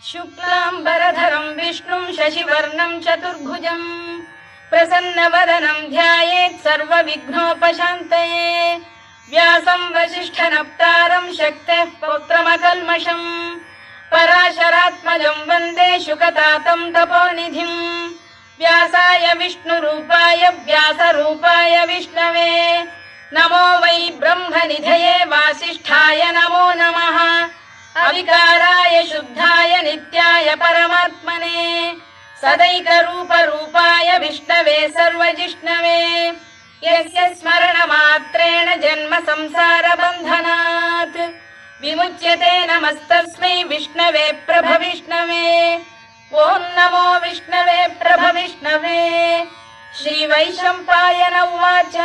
शुक्लाम्बरधरं विष्णुं शशिवर्णं चतुर्भुजं प्रसन्नवदनं ध्यायेत् सर्वविघ्नोपशान्तये व्यासं वसिष्ठनप्तारं शक्तेः पौत्रमकल्मषं पराशरात्मजं वन्दे शुकतातं तपोनिधिं व्यासाय विष्णुरूपाय व्यासरूपाय विष्णवे नमो वै ब्रह्मनिधये वासिष्ठाय नमो नमः अविकाराय शुद्धाय नित्याय परमात्मने सदैकरूपरूपाय विष्णवे सर्वजिष्णवे यस्य स्मरणमात्रेण जन्म संसारबन्धनात् विमुच्यते नमस्तस्मै विष्णवे प्रभविष्णवे ॐ नमो विष्णवे प्रभविष्णवे श्रीवैशम्पायन उवाच